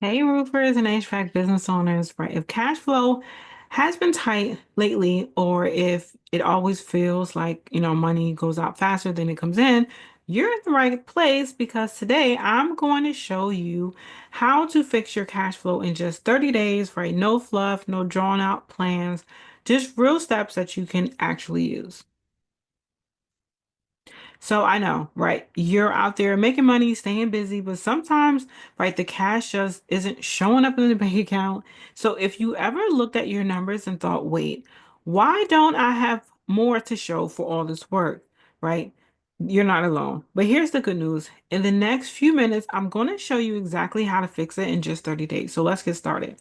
Hey, roofers and HVAC business owners, right? If cash flow has been tight lately, or if it always feels like, money goes out faster than it comes in, you're in the right place because today I'm going to show you how to fix your cash flow in just 30 days, right? No fluff, no drawn out plans, just real steps that you can actually use. So I know, right? You're out there making money, staying busy, but sometimes, right, the cash just isn't showing up in the bank account. So if you ever looked at your numbers and thought, wait, why don't I have more to show for all this work, right? You're not alone. But here's the good news. In the next few minutes, I'm going to show you exactly how to fix it in just 30 days. So let's get started.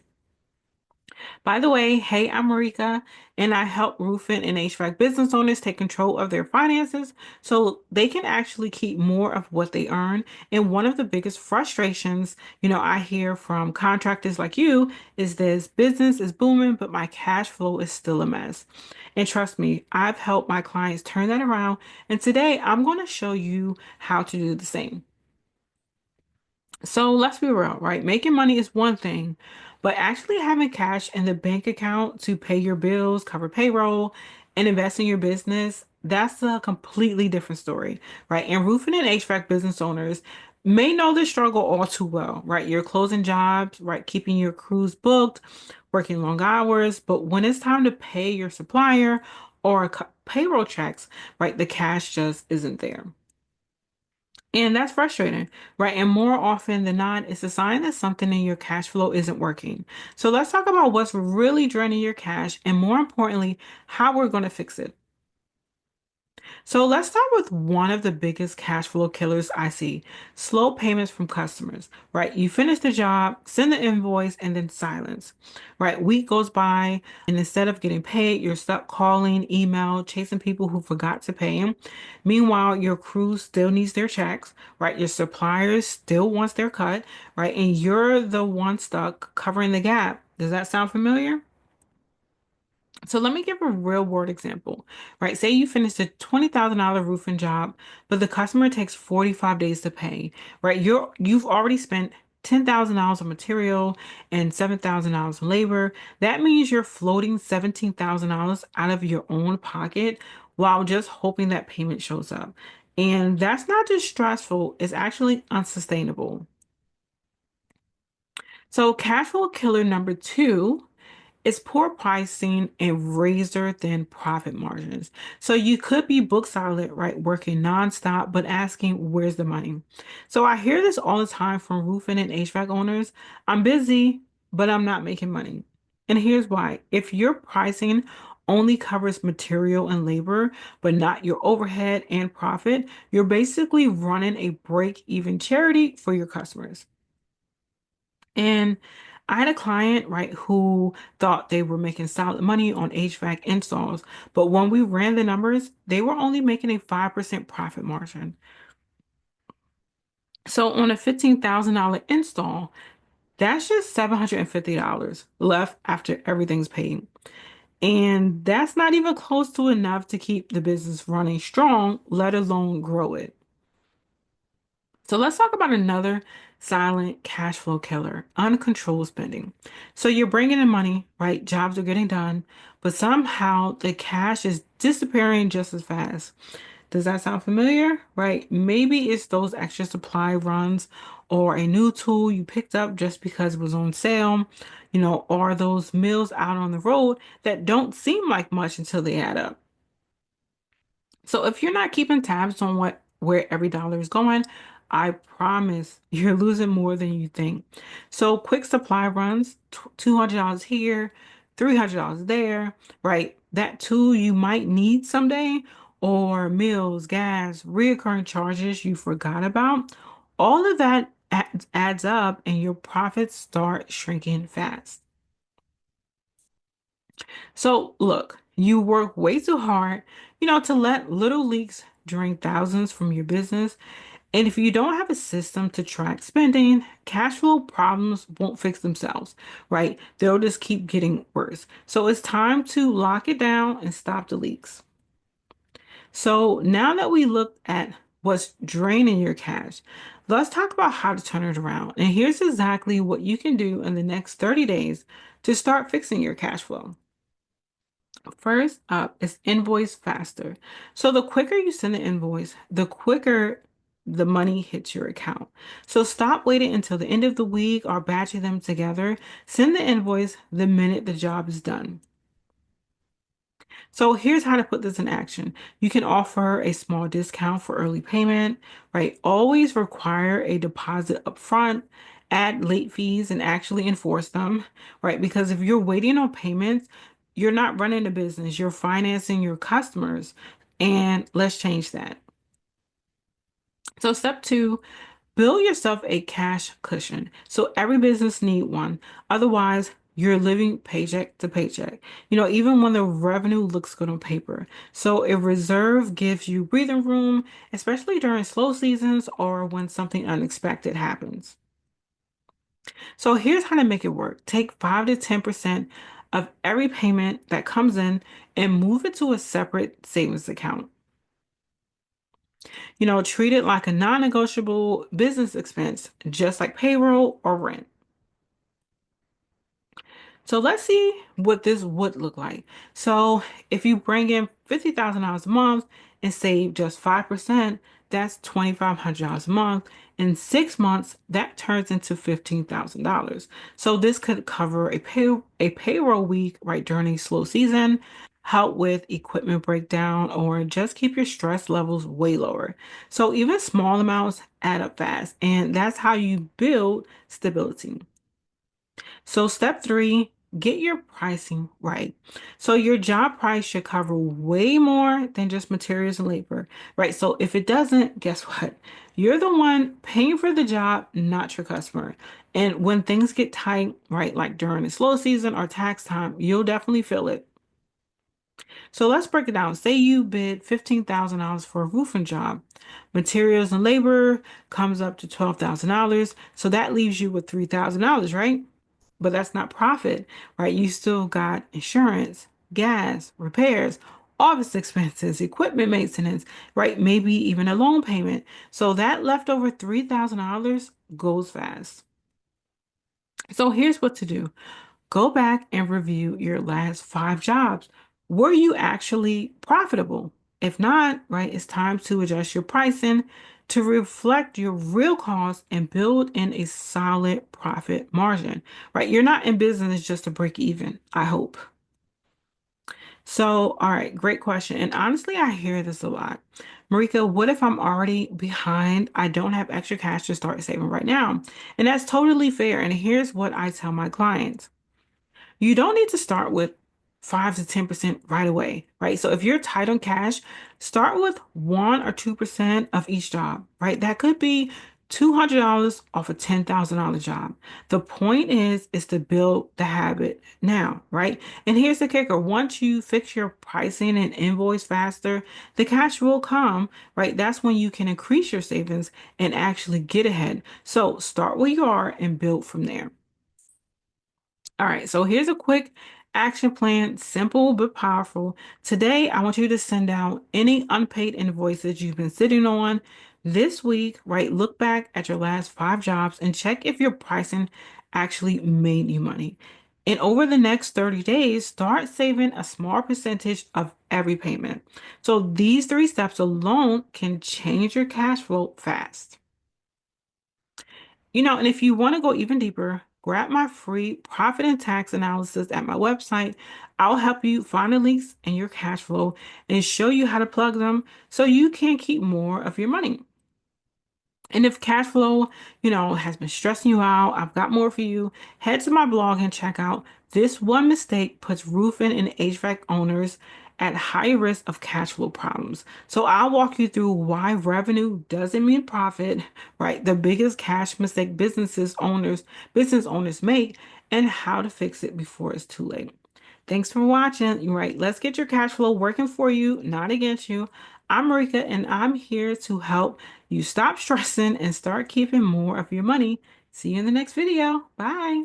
By the way, hey, I'm Marika, and I help roofing and HVAC business owners take control of their finances so they can actually keep more of what they earn. And one of the biggest frustrations, I hear from contractors like you is this business is booming, but my cash flow is still a mess. And trust me, I've helped my clients turn that around. And today I'm going to show you how to do the same. So let's be real, right? Making money is one thing, but actually having cash in the bank account to pay your bills, cover payroll, and invest in your business, that's a completely different story, right? And roofing and HVAC business owners may know this struggle all too well, right? You're closing jobs, right? Keeping your crews booked, working long hours, but when it's time to pay your supplier or payroll checks, right? The cash just isn't there. And that's frustrating, right? And more often than not, it's a sign that something in your cash flow isn't working. So let's talk about what's really draining your cash and more importantly, how we're going to fix it. So let's start with one of the biggest cash flow killers I see, slow payments from customers, right? You finish the job, send the invoice, and then silence, right? Week goes by, and instead of getting paid, you're stuck calling, email, chasing people who forgot to pay them. Meanwhile, your crew still needs their checks, right? Your suppliers still wants their cut, right? And you're the one stuck covering the gap. Does that sound familiar? So let me give a real world example, right? Say you finished a $20,000 roofing job, but the customer takes 45 days to pay, right? You've already spent $10,000 on material and $7,000 on labor. That means you're floating $17,000 out of your own pocket while just hoping that payment shows up. And that's not just stressful, it's actually unsustainable. So cash flow killer number two, it's poor pricing and razor thin profit margins. So you could be book solid, right? Working nonstop, but asking, where's the money? So I hear this all the time from roofing and HVAC owners. I'm busy, but I'm not making money. And here's why. If your pricing only covers material and labor, but not your overhead and profit, you're basically running a break-even charity for your customers. And I had a client, right, who thought they were making solid money on HVAC installs, but when we ran the numbers, they were only making a 5% profit margin. So on a $15,000 install, that's just $750 left after everything's paid. And that's not even close to enough to keep the business running strong, let alone grow it. So let's talk about another silent cash flow killer, uncontrolled spending. So you're bringing in money, right? Jobs are getting done, but somehow the cash is disappearing just as fast. Does that sound familiar? Right? Maybe it's those extra supply runs or a new tool you picked up just because it was on sale, or those meals out on the road that don't seem like much until they add up. So if you're not keeping tabs on where every dollar is going, I promise you're losing more than you think. So quick supply runs, $200 here, $300 there, right? That tool you might need someday, or meals, gas, reoccurring charges you forgot about. All of that adds up and your profits start shrinking fast. So look, you work way too hard, to let little leaks drain thousands from your business. And if you don't have a system to track spending, cash flow problems won't fix themselves, right? They'll just keep getting worse. So it's time to lock it down and stop the leaks. So now that we looked at what's draining your cash. Let's talk about how to turn it around. And here's exactly what you can do in the next 30 days to start fixing your cash flow. First up is invoice faster. So the quicker you send the invoice, the quicker the money hits your account. So stop waiting until the end of the week or batching them together. Send the invoice the minute the job is done. So here's how to put this in action. You can offer a small discount for early payment, right? Always require a deposit upfront, add late fees, and actually enforce them, right? Because if you're waiting on payments, you're not running a business, you're financing your customers. And let's change that. So step two, build yourself a cash cushion. So every business need one. Otherwise, you're living paycheck to paycheck. Even when the revenue looks good on paper. So a reserve gives you breathing room, especially during slow seasons or when something unexpected happens. So here's how to make it work. Take 5 to 10% of every payment that comes in and move it to a separate savings account. Treat it like a non-negotiable business expense, just like payroll or rent. So let's see what this would look like. So if you bring in $50,000 a month and save just 5%, that's $2,500 a month. In 6 months, that turns into $15,000. So this could cover a payroll week right during a slow season, help with equipment breakdown, or just keep your stress levels way lower. So even small amounts add up fast, and that's how you build stability. So step three, get your pricing right. So your job price should cover way more than just materials and labor, right? So if it doesn't, guess what? You're the one paying for the job, not your customer. And when things get tight, right, like during the slow season or tax time, you'll definitely feel it. So let's break it down. Say you bid $15,000 for a roofing job. Materials and labor comes up to $12,000. So that leaves you with $3,000, right? But that's not profit, right? You still got insurance, gas, repairs, office expenses, equipment maintenance, right? Maybe even a loan payment. So that leftover $3,000 goes fast. So here's what to do. Go back and review your last 5 jobs. Were you actually profitable? If not, right, it's time to adjust your pricing to reflect your real costs and build in a solid profit margin, right? You're not in business just to break even, I hope. So, all right, great question. And honestly, I hear this a lot. Marika, what if I'm already behind? I don't have extra cash to start saving right now. And that's totally fair. And here's what I tell my clients. You don't need to start with 5 to 10% right away, right? So if you're tight on cash, start with 1 or 2% of each job, right? That could be $200 off a $10,000 job. The point is to build the habit now, right? And here's the kicker. Once you fix your pricing and invoice faster, the cash will come, right? That's when you can increase your savings and actually get ahead. So start where you are and build from there. All right, so here's a quick action plan, simple but powerful. Today, I want you to send out any unpaid invoices you've been sitting on this week, right? Look back at your last 5 jobs and check if your pricing actually made you money. And over the next 30 days, start saving a small percentage of every payment. So these 3 steps alone can change your cash flow fast. And if you want to go even deeper, grab my free profit and tax analysis at my website. I'll help you find the leaks in your cash flow and show you how to plug them so you can keep more of your money. And if cash flow, has been stressing you out, I've got more for you. Head to my blog and check out this one mistake puts roofing and HVAC owners at higher risk of cash flow problems. So I'll walk you through why revenue doesn't mean profit, right? The biggest cash mistake business owners make and how to fix it before it's too late. Thanks for watching. You're right. Let's get your cash flow working for you, not against you. I'm Marika, and I'm here to help you stop stressing and start keeping more of your money. See you in the next video. Bye.